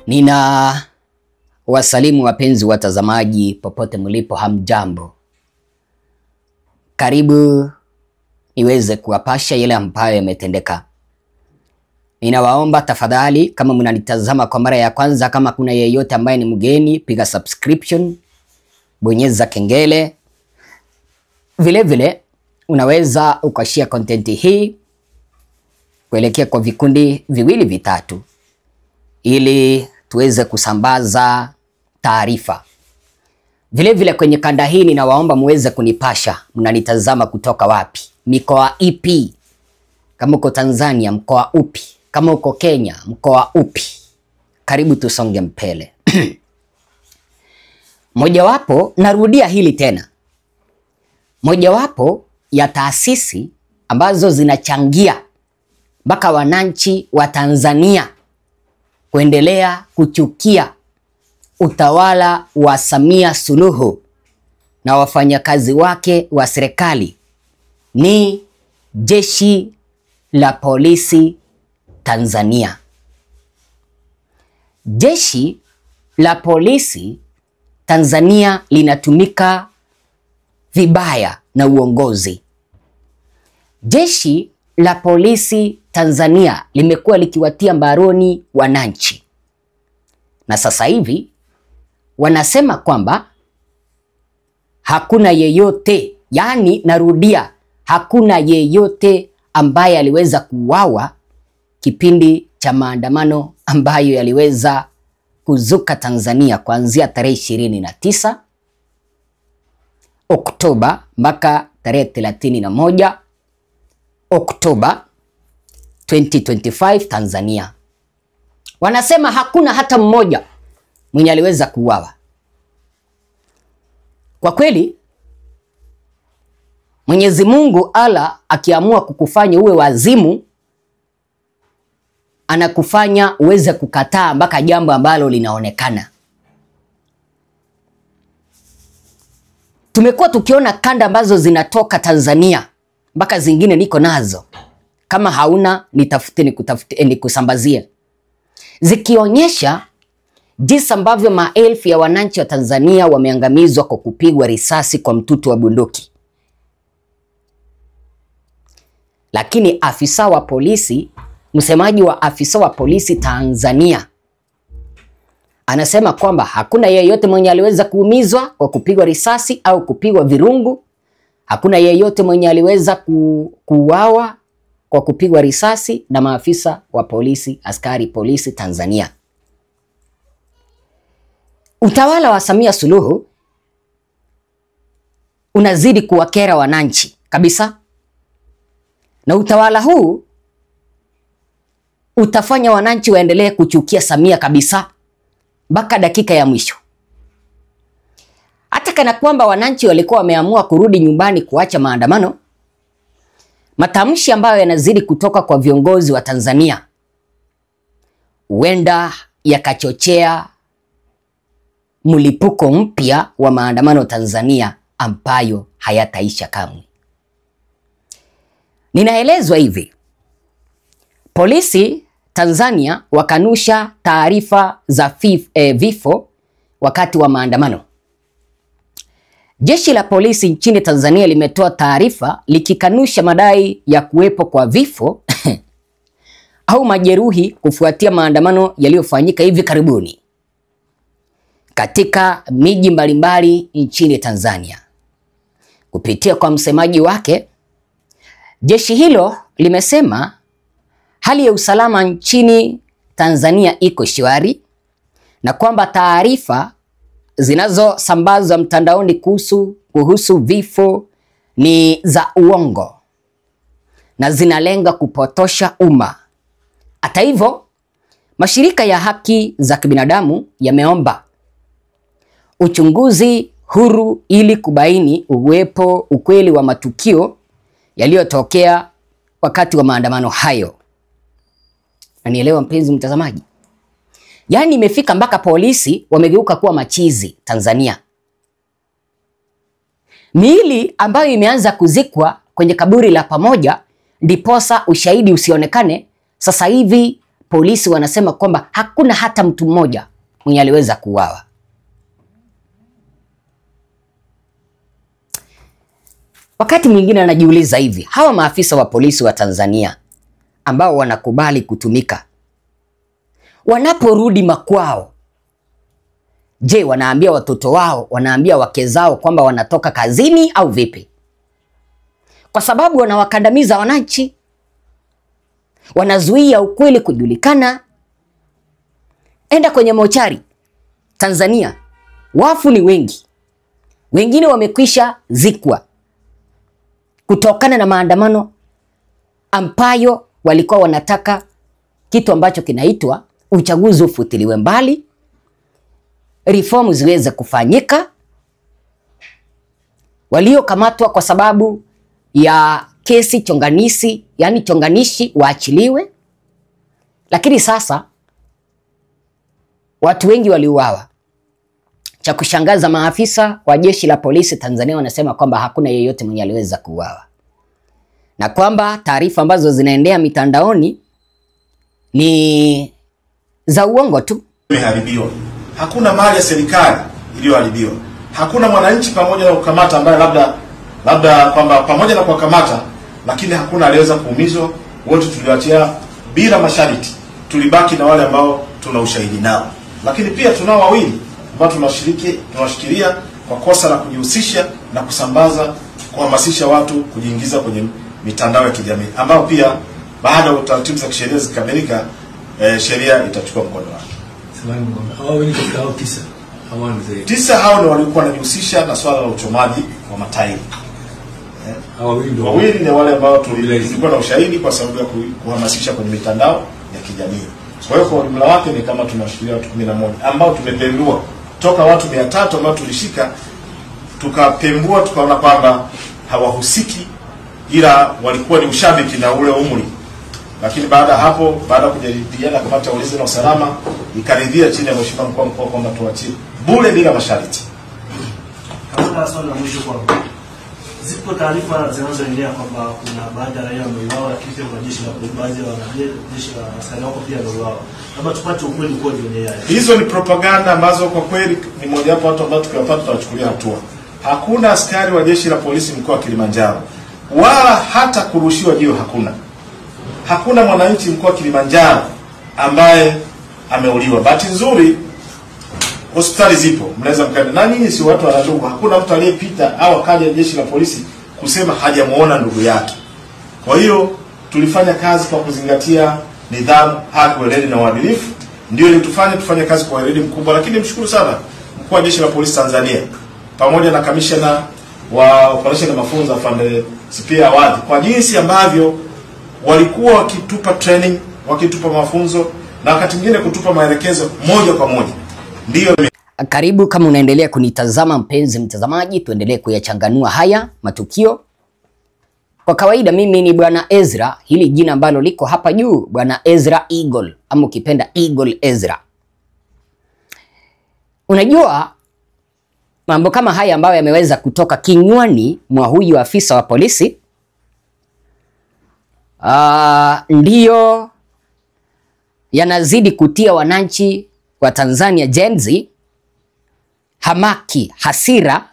Nina wasalimu wapenzi watazamaji popote mlipo, hamjambo. Karibu niweze kuwapasha yale ambayo yametendeka. Ninawaomba tafadhali, kama mnanitazama kwa mara ya kwanza, kama kuna yeyote ambaye ni mgeni, piga subscription, bonyeza kengele. Vile vile unaweza ukashare content hii kuelekea kwa vikundi viwili vitatu ili tuweze kusambaza taarifa. Vile vile kwenye kanda hii ninawaomba muweze kunipasha mnanitazama kutoka wapi, mikoa ipi, kama uko Tanzania mkoa upi, kama uko Kenya mkoa upi. Karibu tusonge mbele. Mojawapo, narudia hili tena, mojawapo ya taasisi ambazo zinachangia mpaka wananchi wa Tanzania kuendelea kuchukia utawala wa Samia Suluhu na wafanyakazi wake wa serikali ni Jeshi la Polisi Tanzania. Jeshi la Polisi Tanzania linatumika vibaya na uongozi. Jeshi la Polisi Tanzania limekuwa likiwatia mbaroni wananchi. Na sasa hivi wanasema kwamba hakuna yeyote, yani narudia, hakuna yeyote ambaye aliweza kuuawa kipindi cha maandamano ambayo yaliweza kuzuka Tanzania kuanzia tarehe 29 Oktoba mpaka tarehe 31 Oktoba 2025 Tanzania. Wanasema hakuna hata mmoja mwenye aliweza kuuawa. Kwa kweli Mwenyezi Mungu Allah akiamua kukufanya uwe wazimu, anakufanya uweze kukataa mpaka jambo ambalo linaonekana. Tumekuwa tukiona kanda ambazo zinatoka Tanzania, mpaka zingine niko nazo, kama hauna nitafute nikusambazie, zikionyesha jinsi ambavyo maelfu ya wananchi wa Tanzania wameangamizwa kwa kupigwa risasi kwa mtutu wa bunduki. Lakini afisa wa polisi, msemaji wa afisa wa polisi Tanzania anasema kwamba hakuna yeyote mwenye aliweza kuumizwa kwa kupigwa risasi au kupigwa virungu. Hakuna yeyote mwenye aliweza kuuawa kwa kupigwa risasi na maafisa wa polisi, askari polisi Tanzania. Utawala wa Samia Suluhu unazidi kuwakera wananchi kabisa. Na utawala huu utafanya wananchi waendelee kuchukia Samia kabisa mpaka dakika ya mwisho. Hata kana kwamba wananchi walikuwa wameamua kurudi nyumbani kuacha maandamano, matamshi ambayo yanazidi kutoka kwa viongozi wa Tanzania huenda yakachochea mlipuko mpya wa maandamano Tanzania ambayo hayataisha kamwe. Ninaelezwa hivi, polisi Tanzania wakanusha taarifa za vifo wakati wa maandamano. Jeshi la polisi nchini Tanzania limetoa taarifa likikanusha madai ya kuwepo kwa vifo au majeruhi kufuatia maandamano yaliyofanyika hivi karibuni katika miji mbalimbali nchini Tanzania. Kupitia kwa msemaji wake, jeshi hilo limesema hali ya usalama nchini Tanzania iko shwari na kwamba taarifa zinazosambazwa mtandaoni kuhusu vifo ni za uongo na zinalenga kupotosha umma. Hata hivyo, mashirika ya haki za kibinadamu yameomba uchunguzi huru ili kubaini ukweli wa matukio yaliyotokea wakati wa maandamano hayo. Unanielewa mpenzi mtazamaji? Yaani imefika mpaka polisi wamegeuka kuwa machizi Tanzania. Miili ambayo imeanza kuzikwa kwenye kaburi la pamoja ndiposa ushahidi usionekane, sasa hivi polisi wanasema kwamba hakuna hata mtu mmoja mwenye aliweza kuuawa. Wakati mwingine anajiuliza hivi, hawa maafisa wa polisi wa Tanzania ambao wanakubali kutumika, wanaporudi makwao, je, wanaambia watoto wao, wanaambia wake zao kwamba wanatoka kazini au vipi? Kwa sababu wanawakandamiza wananchi, wanazuia ukweli kujulikana. Enda kwenye mochari Tanzania, wafu ni wengi, wengine wamekwisha zikwa kutokana na maandamano ambayo walikuwa wanataka kitu ambacho kinaitwa uchaguzi ufutiliwe mbali, reformu ziweze kufanyika. Waliokamatwa kwa sababu ya kesi chonganishi, yani chonganishi, waachiliwe. Lakini sasa watu wengi waliuawa. Cha kushangaza, maafisa wa jeshi la polisi Tanzania wanasema kwamba hakuna yeyote mwenye aliweza kuuawa, na kwamba taarifa ambazo zinaendea mitandaoni ni za uongo tu. Imeharibiwa. Hakuna mali ya serikali iliyoharibiwa. Hakuna mwananchi pamoja na kukamata ambaye labda kwamba pamoja na kukamata lakini hakuna aliweza kuumizwa. Wote tuliwatia bila masharti. Tulibaki na wale ambao tuna ushahidi nao. Lakini pia tunao wawili ambao tunawashikilia kwa kosa la kujihusisha na kusambaza, kuhamasisha watu kujiingiza kwenye mitandao ya kijamii, ambao pia baada ya utaratibu za kisheria zikamilika, sheria itachukua mkondo wake. Hao wengi katika hao tisa hao ndio walikuwa wanajihusisha na swala la uchomaji wa matairi. Wawili ni wale ambao tulikuwa na ushahidi kwa sababu ya kuhamasisha kwenye mitandao ya kijamii. Kwa hiyo kwa jumla wake ni kama tunashikilia watu 11 ambao tumepembua toka watu 300 ambao tulishika, tukapembua tukaona kwamba hawahusiki, ila walikuwa ni ushabiki na ule umri. Lakini baada hapo, baada kujadiliana kamati ya ulinzi na usalama ikaridhia chini ya mheshimiwa mkuu wa mkoa kwamba tuachie bure bila masharti. Kama swali la mwisho kwa zipo taarifa zinazoendelea kwamba kuna baadhi ya raia wameuawa, lakini pia jeshi la baadhi ya wanajeshi la askari wako pia wameuawa. Labda tupate ukweli kwa juu ya hizo. Ni propaganda ambazo kwa kweli ni moja wapo watu ambao tukiwapata tutawachukulia hatua. Hakuna askari wa jeshi la polisi mkoa wa Kilimanjaro wala hata kurushiwa jiwe hakuna. Hakuna mwananchi mkoa wa Kilimanjaro ambaye ameuliwa. Bahati nzuri hospitali zipo, mnaweza mkaenda. Na nyinyi si watu wa ndugu, hakuna mtu aliyepita au akaja jeshi la polisi kusema hajamuona ndugu yake. Kwa hiyo tulifanya kazi kwa kuzingatia nidhamu, haki, weledi na uadilifu, ndio ili tufanye kazi kwa weledi mkubwa. Lakini mshukuru sana mkuu wa jeshi la polisi Tanzania pamoja na kamishna wa operation na mafunzo afande Sipia Awadhi kwa jinsi ambavyo walikuwa wakitupa training, wakitupa mafunzo na wakati mwingine kutupa maelekezo moja kwa moja. Ndio. Karibu kama unaendelea kunitazama mpenzi mtazamaji, tuendelee kuyachanganua haya matukio. Kwa kawaida mimi ni Bwana Ezra, hili jina ambalo liko hapa juu, Bwana Ezra Eagle, ama ukipenda Eagle Ezra. Unajua mambo kama haya ambayo yameweza kutoka kinywani mwa huyu afisa wa polisi ndiyo yanazidi kutia wananchi wa Tanzania Gen Z hamaki, hasira,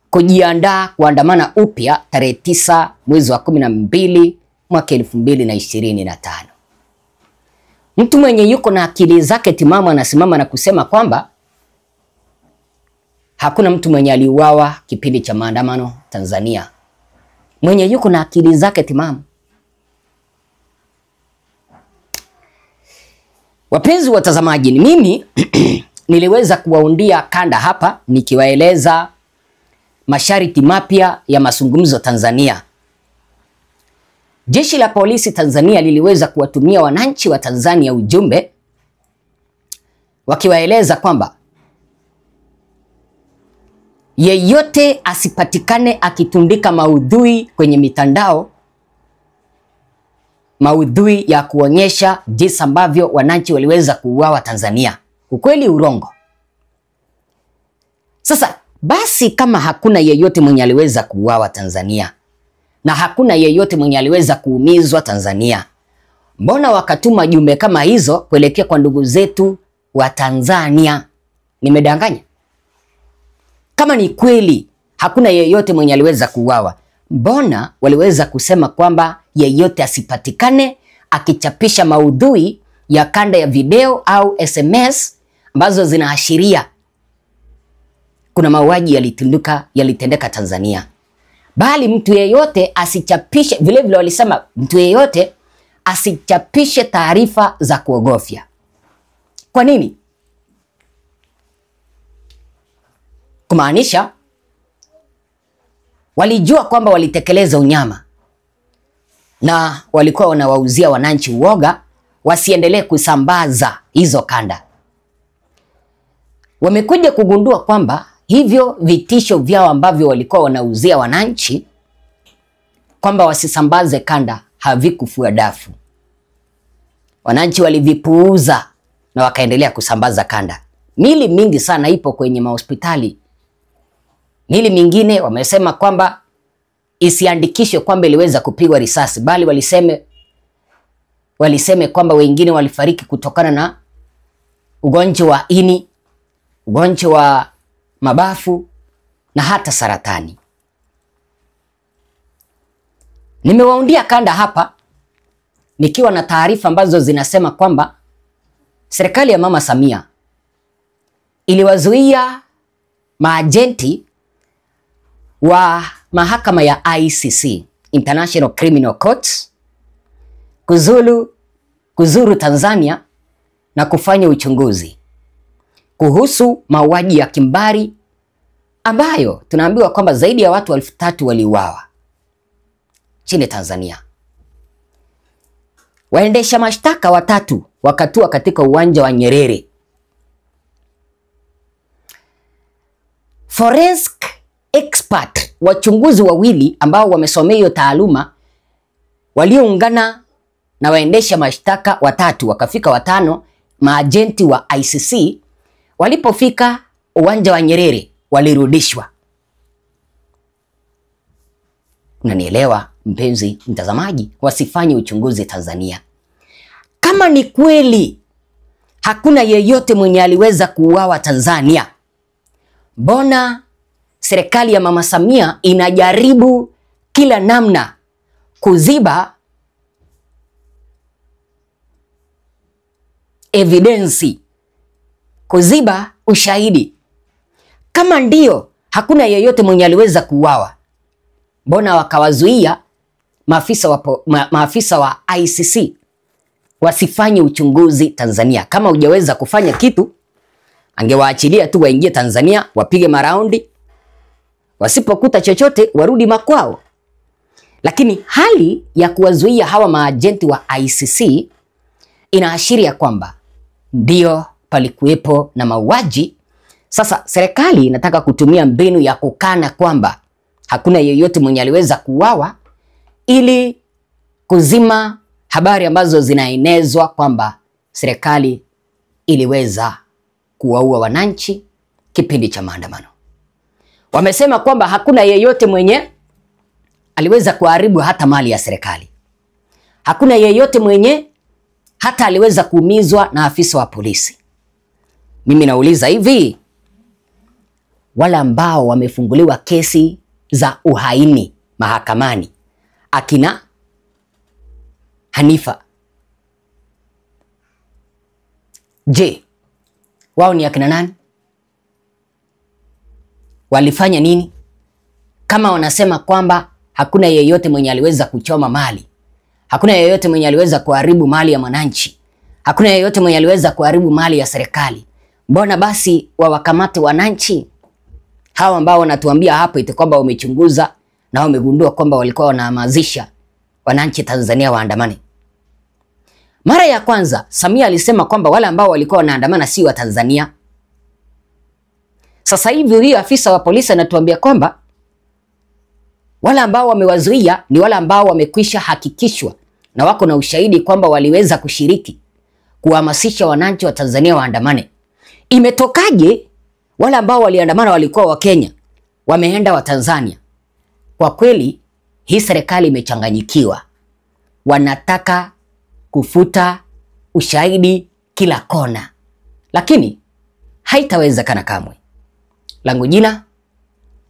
kujiandaa kuandamana upya tarehe 9 mwezi wa 12 mwaka 2025. Mtu mwenye yuko na akili zake timamu anasimama na kusema kwamba hakuna mtu mwenye aliuawa kipindi cha maandamano Tanzania. Mwenye yuko na akili zake timamu. Wapenzi watazamaji, ni mimi niliweza kuwaundia kanda hapa nikiwaeleza masharti mapya ya mazungumzo Tanzania. Jeshi la polisi Tanzania liliweza kuwatumia wananchi wa Tanzania ujumbe wakiwaeleza kwamba yeyote asipatikane akitundika maudhui kwenye mitandao, maudhui ya kuonyesha jinsi ambavyo wananchi waliweza kuuawa Tanzania, ukweli urongo. Sasa basi, kama hakuna yeyote mwenye aliweza kuuawa Tanzania na hakuna yeyote mwenye aliweza kuumizwa Tanzania, mbona wakatuma jumbe kama hizo kuelekea kwa ndugu zetu wa Tanzania? Nimedanganya? Kama ni kweli hakuna yeyote mwenye aliweza kuuawa, mbona waliweza kusema kwamba yeyote asipatikane akichapisha maudhui ya kanda ya video au SMS ambazo zinaashiria kuna mauaji yalitendeka Tanzania, bali mtu yeyote asichapishe. Vile vile walisema mtu yeyote asichapishe taarifa za kuogofya. Kwa nini? Kumaanisha walijua kwamba walitekeleza unyama na walikuwa wanawauzia wananchi uoga wasiendelee kusambaza hizo kanda. Wamekuja kugundua kwamba hivyo vitisho vyao ambavyo walikuwa wanauzia wananchi kwamba wasisambaze kanda havikufua dafu. Wananchi walivipuuza na wakaendelea kusambaza kanda. Mili mingi sana ipo kwenye mahospitali. Mili mingine wamesema kwamba isiandikishwe kwamba iliweza kupigwa risasi, bali waliseme kwamba wengine walifariki kutokana na ugonjwa wa ini, ugonjwa wa mabafu na hata saratani. Nimewaundia kanda hapa nikiwa na taarifa ambazo zinasema kwamba serikali ya Mama Samia iliwazuia maajenti wa mahakama ya ICC, International Criminal Court, kuzuru Tanzania na kufanya uchunguzi kuhusu mauaji ya kimbari ambayo tunaambiwa kwamba zaidi ya watu 3,000 waliuawa nchini Tanzania. Waendesha mashtaka 3 wakatua katika uwanja wa Nyerere. Forensic expert, wachunguzi 2 ambao wamesomea hiyo taaluma, walioungana na waendesha mashtaka 3 wakafika 5 maajenti wa ICC. Walipofika uwanja wa Nyerere walirudishwa. Unanielewa mpenzi mtazamaji? Wasifanye uchunguzi Tanzania. Kama ni kweli hakuna yeyote mwenye aliweza kuuawa Tanzania, mbona serikali ya Mama Samia inajaribu kila namna kuziba evidensi, kuziba ushahidi? Kama ndio hakuna yeyote mwenye aliweza kuuawa, mbona wakawazuia maafisa wa ICC wasifanye uchunguzi Tanzania? Kama hujaweza kufanya kitu, angewaachilia tu waingie Tanzania wapige maraundi, wasipokuta chochote warudi makwao. Lakini hali ya kuwazuia hawa maajenti wa ICC inaashiria kwamba ndio palikuwepo na mauaji. Sasa serikali inataka kutumia mbinu ya kukana kwamba hakuna yeyote mwenye aliweza kuuawa ili kuzima habari ambazo zinaenezwa kwamba serikali iliweza kuwaua wananchi kipindi cha maandamano. Wamesema kwamba hakuna yeyote mwenye aliweza kuharibu hata mali ya serikali. Hakuna yeyote mwenye hata aliweza kuumizwa na afisa wa polisi. Mimi nauliza hivi, wale ambao wamefunguliwa kesi za uhaini mahakamani, akina Hanifa, je, wao ni akina nani? Walifanya nini? Kama wanasema kwamba hakuna yeyote mwenye aliweza kuchoma mali, hakuna yeyote mwenye aliweza kuharibu mali ya mwananchi, hakuna yeyote mwenye aliweza kuharibu mali ya serikali, mbona basi wawakamate wananchi hawa ambao wanatuambia hapo eti kwamba wamechunguza na wamegundua kwamba walikuwa wanahamasisha wananchi Tanzania waandamane? Mara ya kwanza Samia alisema kwamba wale ambao walikuwa wanaandamana si wa Tanzania. Sasa hivi huyu afisa wa polisi anatuambia kwamba wale ambao wamewazuia ni wale ambao wamekwisha hakikishwa na wako na ushahidi kwamba waliweza kushiriki kuhamasisha wananchi wa Tanzania waandamane. Imetokaje wale ambao waliandamana walikuwa wa Kenya, wameenda wa Tanzania? Kwa kweli hii serikali imechanganyikiwa. Wanataka kufuta ushahidi kila kona, lakini haitawezekana kamwe. Langu jina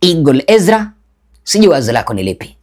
Eagle Ezra, sijui wazo lako ni lipi?